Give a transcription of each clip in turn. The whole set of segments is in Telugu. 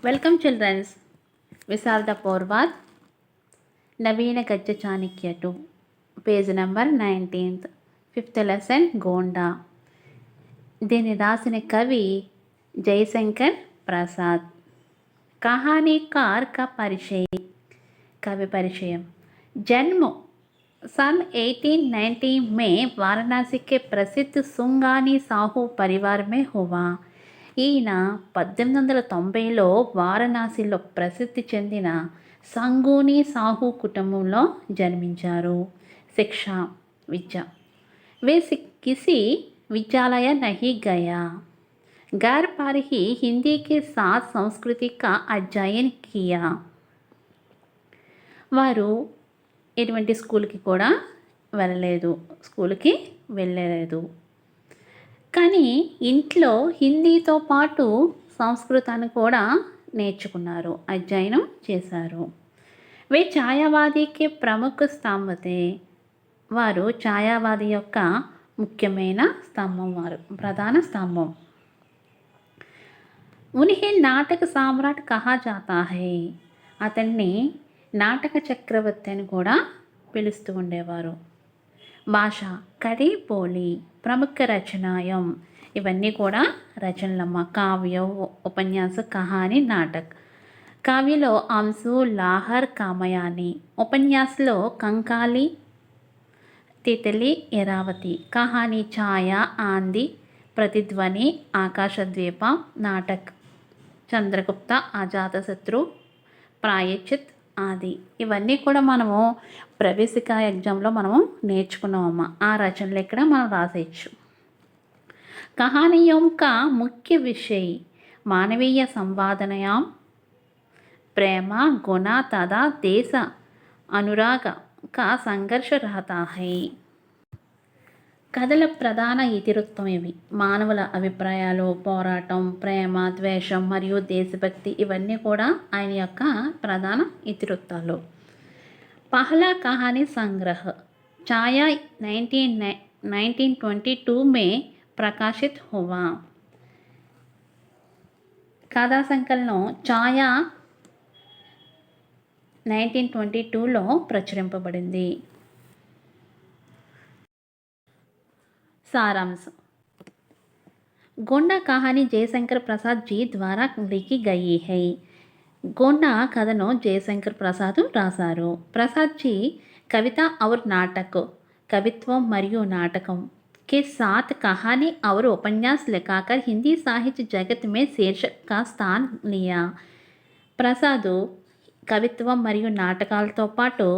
Welcome, children. Visarda Porvat, Navina Gajja Chanakya 2, page number 19th, 5th lesson Gonda. దీని రాసిన కవి జయశంకర్ ప్రసాద్. कहानीकार का परिचय. कवि परिचय. जन्म सन 1890 में वाराणसी के प्रसिद्ध सुंगानी साहू परिवार में हुआ. ఈయన 1890లో వారణాసిలో ప్రసిద్ధి చెందిన సంగూని సాహు కుటుంబంలో జన్మించారు. శిక్ష విద్య. वे किसी विद्यालय नहीं गया. घर पर ही हिंदी के साथ संस्कृति का अध्ययन किया. వారు ఎటువంటి స్కూల్కి కూడా వెళ్ళలేదు. కానీ ఇంట్లో హిందీతో పాటు సంస్కృతాన్ని కూడా నేర్చుకున్నారు, అధ్యయనం చేశారు. వే ఛాయావాదికి ప్రముఖ స్తంభతే. వారు ఛాయావాది యొక్క ముఖ్యమైన స్తంభం, వారు ప్రధాన స్తంభం. ఉన్హే నాటక సామ్రాట్ కహా జాతా హై. అతన్ని నాటక చక్రవర్తి అని కూడా పిలుస్తూ ఉండేవారు. భాష కడి పోలి. ప్రముఖ రచనాయం. ఇవన్నీ కూడా రచనలమ్మ. కావ్య, ఉపన్యాస, కహాని, నాటక్. కావ్యలో అంశు, లాహర్, కామయాని. ఉపన్యాసలో కంకాలి, తితలి, ఎరావతి. కహాని ఛాయ, ఆంది, ప్రతిధ్వని, ఆకాశద్వీప. నాటక్ చంద్రగుప్త, అజాతశత్రు, ప్రాయచిత్ ఆది. ఇవన్నీ కూడా మనము ప్రవేశిక ఎగ్జామ్లో మనము నేర్చుకున్నామమ్మ. ఆ రచనలు ఇక్కడ మనం రాసేయచ్చు. కహానియోం కా ముఖ్య విషయ మానవీయ సంవాదనయాం ప్రేమ గుణ తదా దేశ అనురాగ కా సంఘర్ష రహతా హై. కథల ప్రధాన ఇతివృత్తం ఇవి. మానవుల అభిప్రాయాలు, పోరాటం, ప్రేమ, ద్వేషం మరియు దేశభక్తి ఇవన్నీ కూడా ఆయన యొక్క ప్రధాన ఇతివృత్తాలు. పహలా కహానీ సంగ్రహ ఛాయా 1922 में प्रकाशित हुआ. కథా సంకలనం ఛాయా 1922లో ప్రచురింపబడింది. सारांश. गोंडा कहानी जयशंकर प्रसाद जी द्वारा लिखी गई है. गोंडा కథను జయశంకర్ ప్రసాద్ రాశారు. ప్రసాద్ జీ కవిత और नाटक, కవిత్వం మరియు నాటకం के साथ कहानी और उपन्यास लिखाकर हिंदी साहित्य जगत में शीर्ष का स्थान लिया. ప్రసాద్ కవిత్వం మరియు నాటకాలతో పాటు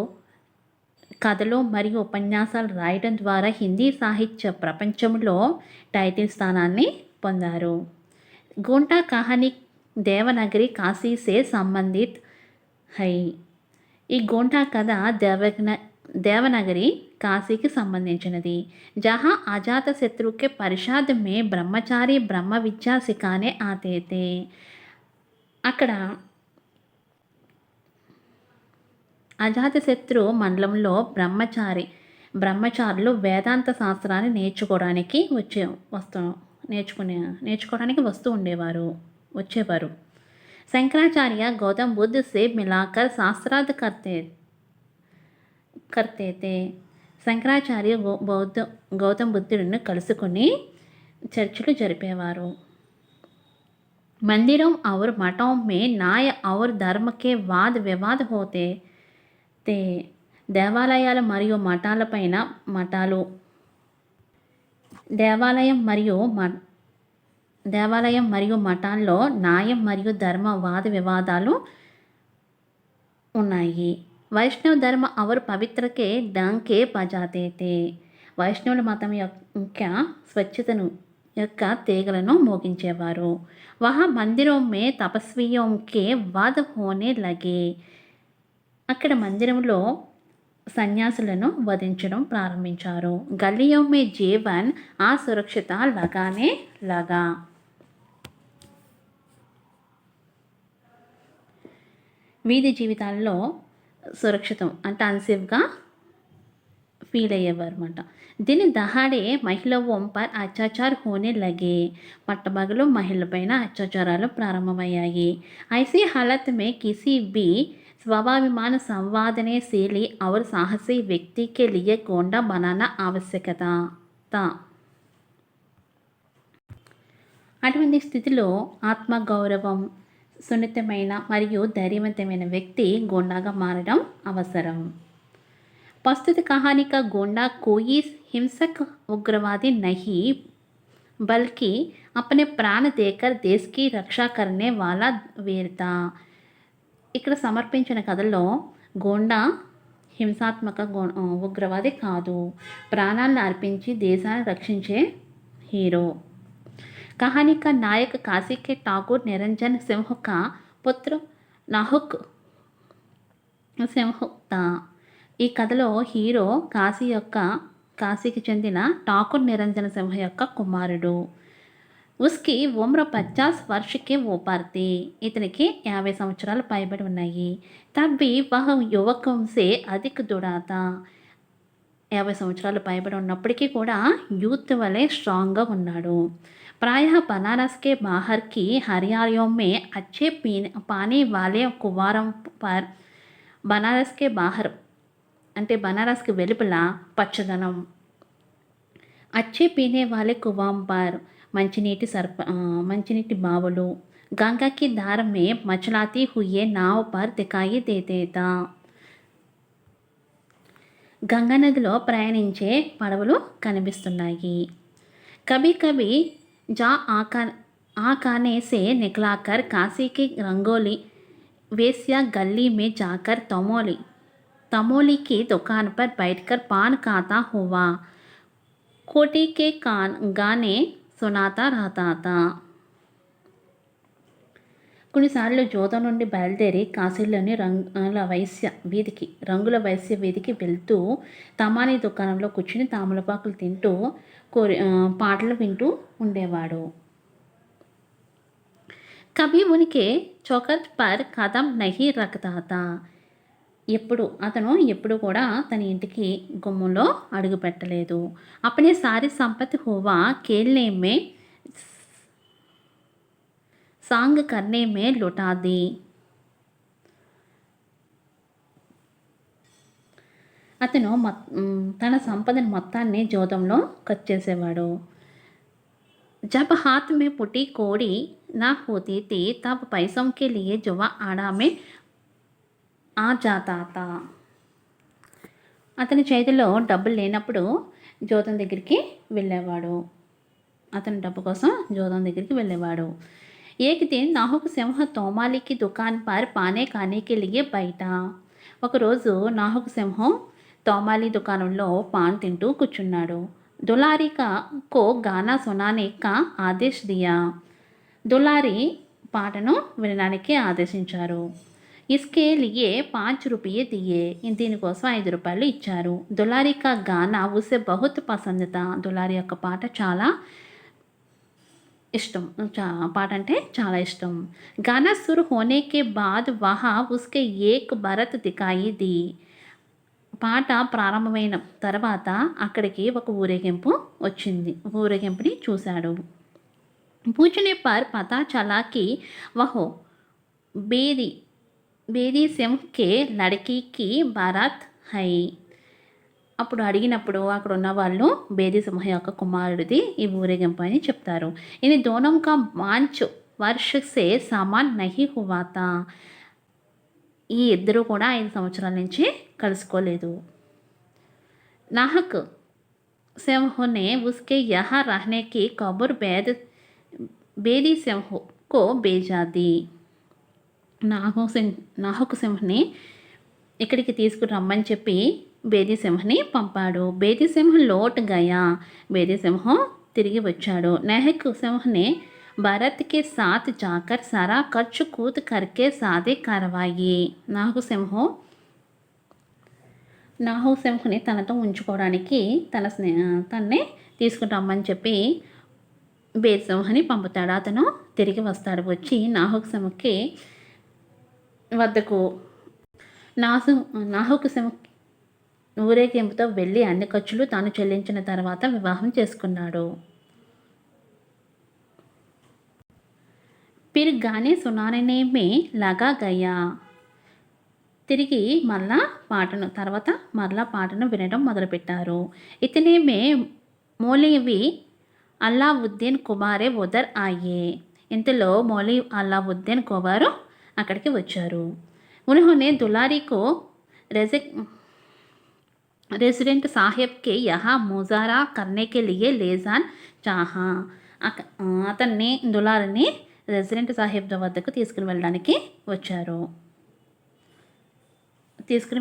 కథలు మరియు ఉపన్యాసాలు రాయడం ద్వారా హిందీ సాహిత్య ప్రపంచంలో టైటిల్ స్థానాన్ని పొందారు. గోండా కహానీ దేవనగరి కాశీసే సంబంధిత్ హై. ఈ గోండా కథ దేవనగరి కాశీకి సంబంధించినది. జహా అజాతశత్రుకే పరిషద్ మే బ్రహ్మచారి బ్రహ్మ విద్యా సిఖానే ఆతే తే. అక్కడ అజాతశత్రు మండలంలో బ్రహ్మచారులు వేదాంత శాస్త్రాన్ని నేర్చుకోవడానికి వచ్చేవారు. శంకరాచార్య గౌతమ్ బుద్ధ సే మిలాకర్ శాస్త్రార్థ కర్తే. శంకరాచార్య గౌతమ్ బుద్ధుడిని కలుసుకొని చర్చలు జరిపేవారు. మందిరం और मठों में न्याय और धर्म के वाद विवाद होते. దేవాలయాలు మరియు మఠాలపైన దేవాలయం మరియు మఠాల్లో న్యాయం మరియు ధర్మ వాద వివాదాలు ఉన్నాయి. వైష్ణవ ధర్మ అవర్ పవిత్రకే డంకే బజాతే తే. వైష్ణవుల మతం యొక్క స్వచ్ఛతను యొక్క తీగలను మోగించేవారు. వహా మందిరం మే తపస్వియోం కే వాద్ హోనే లగే. అక్కడ మందిరంలో సన్యాసులను వధించడం ప్రారంభించారు. గల్లియోం మే జీవన్ అసురక్షిత లగానే లగా. వీధి జీవితాల్లో సురక్షితం అంటే అన్సేఫ్గా ఫీల్ అయ్యేవారు అనమాట. दिन दहाड़े మహిళోं पर అత్యాచాर होने लगे. పట్టపగలు మహిళలపైన అత్యాచారాలు ప్రారంభమయ్యాయి. ऐसी हालत में किसी भी स्वाभिमान संवादनशील और साहसी व्यक्ति के लिए गोंडा बनाना आवश्यकता था. అటువంటి స్థితిలో ఆత్మగౌరవం సున్నితమైన మరియు ధైర్యవంతమైన వ్యక్తి గోండాగా మారడం అవసరం. प्रस्तुत कहानी का गोंडा कोई हिंसक उग्रवादी नहीं बल्कि अपने प्राण देकर देश की रक्षा करने वाला वीर था. ఇక్కడ సమర్పించిన కథలో గోండా హింసాత్మక ఉగ్రవాది కాదు, ప్రాణాలను అర్పించి దేశాన్ని రక్షించే హీరో. कहानी का नायक काशी के ठाकुर निरंजन सिंह का पुत्र नाहुक सिंह था. ఈ కథలో హీరో కాశీకి చెందిన ఠాకూర్ నిరంజన సింహ యొక్క కుమారుడు. ఉస్కి ఉమ్ర 50 వర్షకే ऊपर थी. ఇతనికి 50 సంవత్సరాలు పైబడి ఉన్నాయి. తబ్బి వహ యువకం సే అధిక దుడాతా. 50 సంవత్సరాలు పైబడి ఉన్నప్పటికీ కూడా యూత్ వలె స్ట్రాంగ్గా ఉన్నాడు. प्रायः बनारस के बाहर की हरियालियों में अच्छे पानी वाले कुवारों पर बनारस के बाहर అంటే బనారస్కి వెలుపల పచ్చదనం, అచ్చే పీనే వాలే కువాంపర్ మంచినీటి బావులు, గంగాకి ధార మే మచలాతీ హుయే నావ్ పర్ దికాయి దేతా. గంగా నదిలో ప్రయాణించే పడవలు కనిపిస్తున్నాయి. కభీ కభీ जा आकाने से निकलाकर काशी की रंगोली वेश्या गली में जाकर तमोली की दुकान पर बैठकर पान खाता हुआ कोटी के गाने सुनाता रहता था. కొన్నిసార్లు జోధం నుండి బయలుదేరి కాశీలోని రంగుల వైశ్య వీధికి వెళ్తూ తమానీ దుకాణంలో కూర్చుని తామలపాకులు తింటూ పాటలు వింటూ ఉండేవాడు. కభీ ఉనికి చౌకట్ పర్ కదం నహీ రఖతా థా. ఎప్పుడు కూడా తన ఇంటికి గుమ్మంలో అడుగు పెట్టలేదు. అప్నే సారీ సంపత్తి హువా కేల్నే మే సాంగ్ కర్నే మే లుటా दी. అతను తన సంపదను మొత్తాన్ని జోదంలో ఖర్చు చేసేవాడు. జబ్ హాత్ మే పుట్టి కోడి నా హోతీ థీ తబ్ పైసం కే లియే జువా ఆడా మే ఆ జాతా థా. అతని చేతిలో డబ్బులు లేనప్పుడు జోదం దగ్గరికి వెళ్ళేవాడు. అతని డబ్బు కోసం జోదం దగ్గరికి వెళ్ళేవాడు. एक दिन नाहुक सिंह तोमाली की दुकान पर पाने खाने के लिए बैठा. ఒకరోజు నాహుక్ సింహం తోమాలి దుకాణంలో పాన్ తింటూ కూర్చున్నాడు. दुलारी को गाना सुनाने का आदेश दिया. దులారి పాటను వినడానికి ఆదేశించారు. इसके लिए 5 रुपये दिए. దీనికోసం 5 రూపాయలు ఇచ్చారు. दुलारी का गाना उसे बहुत पसंद था. దులారి యొక్క పాట చాలా ఇష్టం. పాట అంటే చాలా ఇష్టం. గానా సుర్ హోనే కే బాద్ వహా ఉస్కే ఏక్ బరత్ దికాయి ది. పాట ప్రారంభమైన తర్వాత అక్కడికి ఒక ఊరేగింపుని చూశాడు. పూछने पर पता चला कि वह बेदी सिंह के लड़की की बारात है. అప్పుడు అడిగినప్పుడు అక్కడ ఉన్న వాళ్ళు బేదీ సింహ యొక్క కుమారుడిది ఈ ఊరేగింపు అని చెప్తారు. ఇది దోనం కా మాంచ్ వర్ష సే సమాన్ నహీ హువా తా. ఈ ఇద్దరు కూడా 5 సంవత్సరాల నుంచి కలుసుకోలేదు. నాహక్ సింహ్ నే ఉస్కే యహా రహనే కి కబుర్ బేదీ సింహ్ కో బేజా ది. నాహక్ సింహ్ని ఇక్కడికి తీసుకుని రమ్మని చెప్పి బేదీ సింహ్ని పంపాడు. బేదీ సింహ్ లోట్ గయా. బేదీ సింహం తిరిగి వచ్చాడు. నాహక్ సింహ్ని భరత్ కే సాత్ జాకర్ సారా ఖర్చు కూత్ కర్కే సాదే కరవాయి. నాహుక్ సింహ్ని తనతో ఉంచుకోవడానికి తన్నే తీసుకుని రమ్మని చెప్పి బేదీ సింహ్ని పంపుతాడు. అతను తిరిగి వస్తాడు. వచ్చి నాహుక్ సింహ్కి వద్దకు నాహుక్ సింహ్ ఊరేగింపుతో వెళ్ళి అన్ని ఖర్చులు తాను చెల్లించిన తర్వాత వివాహం చేసుకున్నాడు. फिर गाने सुनाने में लगा गया. తిరిగి మరలా పాటను వినడం మొదలుపెట్టారు. ఇతనే మే మౌలవి అల్లావుద్దీన్ కుమారే ఉదర్ ఆయే. ఇంతలో మౌలవి అల్లావుద్దీన్ కుమారు అక్కడికి వచ్చారు. उन्होंने दुलारी को रेजिडेंट साहेब के यहाँ मुजारा करने के लिए ले जाना चाहा. అతన్ని దులారిని రెసిడెంట్ సాహెబ్ వద్దకు తీసుకుని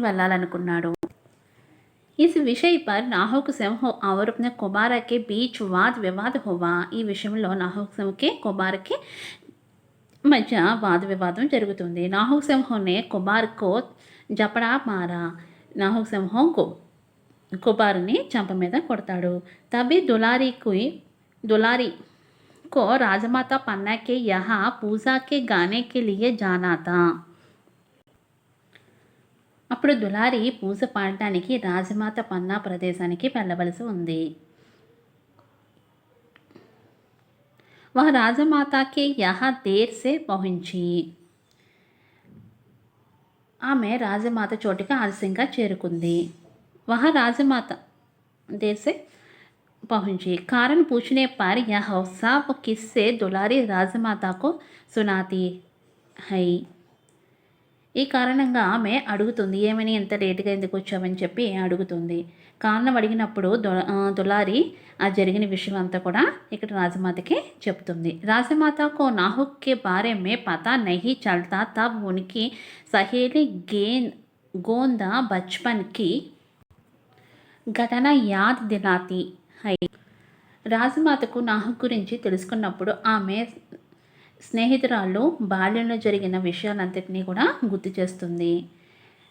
వెళ్ళాలనుకున్నాడు. इस विषय पर नाहक सिंह और अपने कुमार के बीच वाद विवाद हुआ. ఈ విషయంలో నాహక్ సింహ్కి కుమార్కి మధ్య వాద వివాదం జరుగుతుంది. నాహక్ సింహ్నే కుమార్కు జపడా మారా. నాహక్ సింహం కుమార్ని చంప మీద కొడతాడు. తబి दुलारी को राजमाता पन्ना के यहाँ पूजा के गाने के लिए जाना था. అప్పుడు దులారి పూజ పాడటానికి రాజమాత పన్నా ప్రదేశానికి వెళ్ళవలసి ఉంది. वह राजमाता के यहाँ देर से पहुंची. ఆమె రాజమాత చోటుకి ఆలస్యంగా చేరుకుంది. वह राजमाता देर से पहुंची. कारण पूछने पर यह सब किस्से दुलारी राजमाता को सुनाती है. ఈ కారణంగా ఆమె అడుగుతుంది, ఏమని ఎంత లేటుగా ఎందుకు వచ్చావని చెప్పి అడుగుతుంది. కారణం అడిగినప్పుడు దులారి ఆ జరిగిన విషయం అంతా కూడా ఇక్కడ రాజమాతకి చెప్తుంది. రాజమాతకు నాహక్ కే బారే మే పతా నహీ చల్తా తబ్ ఉనికి సహేలి గోందా బచ్పన్ కి ఘటన యాద్ దిలాతి హై. రాజమాతకు నాహక్ గురించి తెలుసుకున్నప్పుడు ఆమె స్నేహితురాళ్ళు బాల్యంలో జరిగిన విషయాలంతటినీ కూడా గుర్తు చేస్తుంది.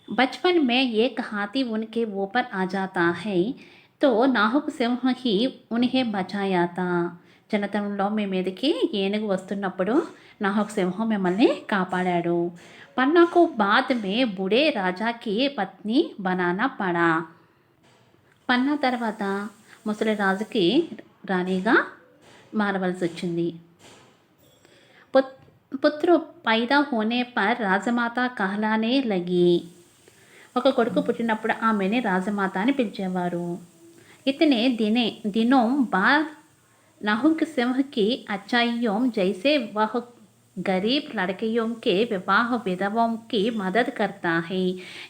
బచ్పన్ మే ఏక్ హాతీ ఉన్కే ఊపర్ ఆ జాతా హై తో నాహక్ సింహ్ హీ ఉన్హే బచాయా తా. చిన్నతనంలో మీ మీదకి ఏనుగు వస్తున్నప్పుడు నాహక్ సింహం మిమ్మల్ని కాపాడాడు. పన్నాకు బాద్ మే బుడే రాజాకి పత్ని బనానా పడా. పన్నా తర్వాత ముసలి రాజుకి రాణిగా మారవలసి వచ్చింది. పుత్రు పైదా హోనే పర్ రాజమాత కహలానే లగి. ఒక కొడుకు పుట్టినప్పుడు ఆమెని రాజమాత అని పిలిచేవారు. ఇతనే దినోం బాద్ నాహక్ సింహ్ కి अच्छाइयों जैसे वह गरीब लड़कियों के विवाह विधवाओं की मदद करता है.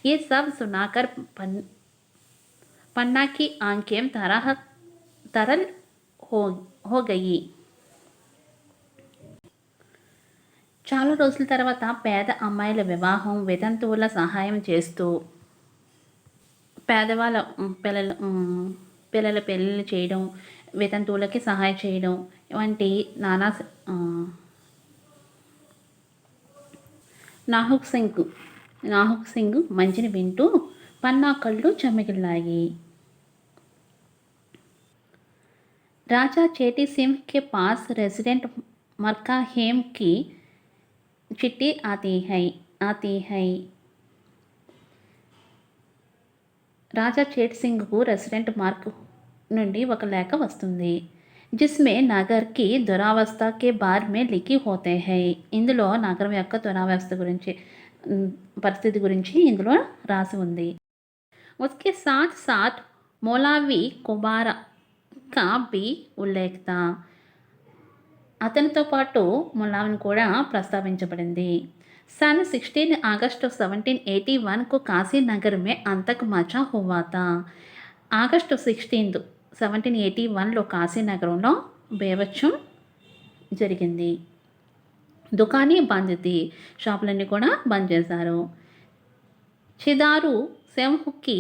ये सब सुनाकर पन्ना की आंखें तरल हो गई. చాలా రోజుల తర్వాత పేద అమ్మాయిల వివాహం, వితంతువుల సహాయం చేస్తూ పేదవాళ్ళ పిల్లల పెళ్ళిళ్ళు చేయడం, వితంతువులకి సహాయం చేయడం వంటి నాహక్ సింగ్ మంచిని వింటూ పన్నా కళ్ళు చెమ్మగిల్లాయి. రాజా చేటీ సింహ్ కే పాస్ రెసిడెంట్ మర్కాహేమ్ కి चिट्ठी आती है. రాజా చేట్ సింగ్కు రెసిడెంట్ మార్క్ నుండి ఒక లేఖ వస్తుంది. జిస్మే నగర్కి దురావస్థ కే బార్ మే లిఖి హోతే హై. ఇందులో నగరం యొక్క దురావస్థ గురించి పరిస్థితి గురించి ఇందులో రాసి ఉంది. ఉస్కే సాత్ సాత్ మౌలవి కుమార కా బి ఉల్లేఖ. అతనితో పాటు ములావిని కూడా ప్రస్తావించబడింది. सन 16 अगस्त 1781 को काशी नगर में अंतक मचा हुआ था. ఆగస్టు 16, 1781లో కాశీ నగరంలో బేభత్సం జరిగింది. దుకాణీ బంద్ థీ. షాపులన్నీ కూడా బంద్ చేశారు. చిదారు సింహ్ కి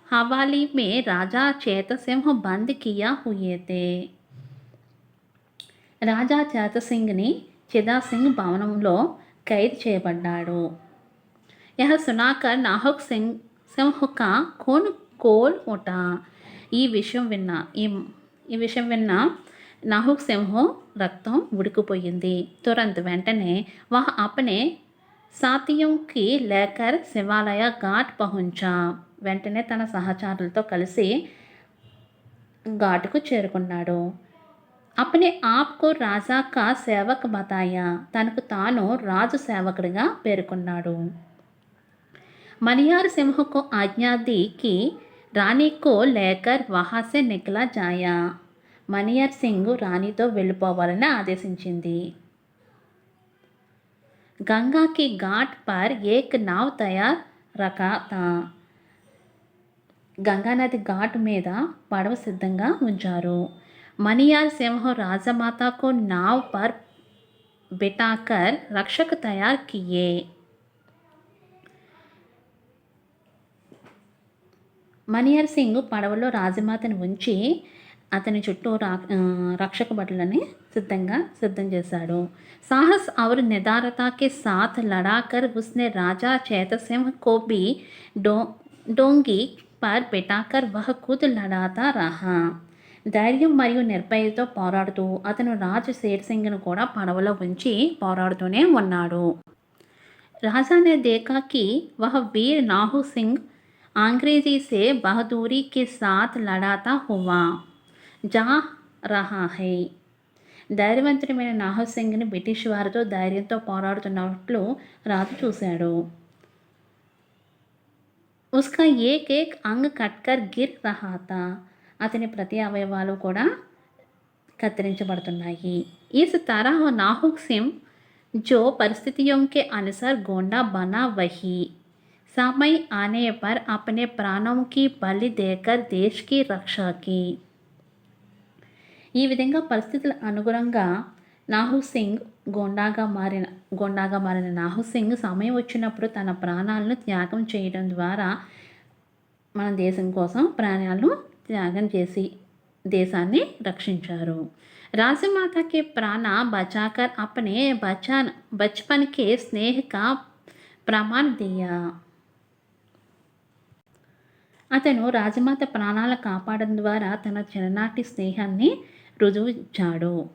హవాలీ మే రాజా చేత సింహ్ బంద్ కియా హుయే థే. రాజా చేత సింగ్ని చిదా సింగ్ భవనంలో ఖైదు చేయబడ్డాడు. యహ సునాకర్ నాహక్ సింహ్ కా ఖూన్ కోల్ ఉఠా. ఈ విషయం విన్న నాహక్ సింహ్ రక్తం ఉడికిపోయింది. తురంత్ వెంటనే వహ్ అప్నే సాథియోं की लेकर శివాలయ ఘాట్ పహుంచా. వెంటనే తన సహచరులతో కలిసి ఘాటుకు చేరుకున్నాడు. అప్నే ఆప్‌కో రాజా కా సేవక్ బతాయా. తనకు తాను రాజు సేవకుడిగా పేర్కొన్నాడు. మణియార్ సింహ్ को आज्ञा दी कि రాణి को लेकर वहां से निकला जाया. మణియార్ సింగ్ రాణితో వెళ్ళిపోవాలని ఆదేశించింది. गंगा की घाट पर एक नाव तैयार रखा था. గంగానది ఘాట్ మీద పడవ సిద్ధంగా ఉంచారు. మణియార్ సింహ రాజమాత को नाव पर बिठाकर रक्षक तैयार किए. మణియార్ సింగ్ పడవలో రాజమాతను ఉంచి అతని చుట్టూ రక్షక భటులని సిద్ధం చేశాడు. साहस और निदारता के साथ लड़ाकर उसने राजा चैतसिंह को भी डोंगी पर बिठाकर वह खुद लड़ाता रहा. ధైర్యం మరియు నిర్భయతో పోరాడుతూ అతను రాజు షేర్సింగ్ను కూడా పడవలో ఉంచి పోరాడుతూనే ఉన్నాడు. राजा ने देखा कि वह वीर नाहू सिंह अंग्रेजी से बहादुरी के साथ लड़ाता हुआ जा रहा है. ధైర్యవంతుడైన నాహూ సింగ్ని బ్రిటిష్ వారితో ధైర్యంతో పోరాడుతున్నట్లు రాజు చూశాడు. ఉస్కా ఏక్ ఏక్ అంగ్ కట్కర్ గిర్ రహా తా. అతని ప్రతి అవయవాలు కూడా కత్తిరించబడుతున్నాయి. इस तरह नाहू सिंह जो परिस्थितियों के अनुसार गोंडा बना वही समय आने पर अपने प्राणों की बलि देकर देश की रक्षा की. ఈ విధంగా పరిస్థితుల అనుగుణంగా నాహూ సింగ్ గోండాగా మారిన నాహూ సింగ్ సమయం వచ్చినప్పుడు తన ప్రాణాలను త్యాగం చేయడం ద్వారా మన దేశం కోసం ప్రాణాలను త్యాగం చేసి దేశాన్ని రక్షించారు. राजमाता के प्राण बचाकर अपने बचपन के स्नेह का प्रमाण दिया. అతను రాజమాత ప్రాణాలను కాపాడడం ద్వారా తన చిన్ననాటి స్నేహాన్ని రుజువు ఇచ్చాడు.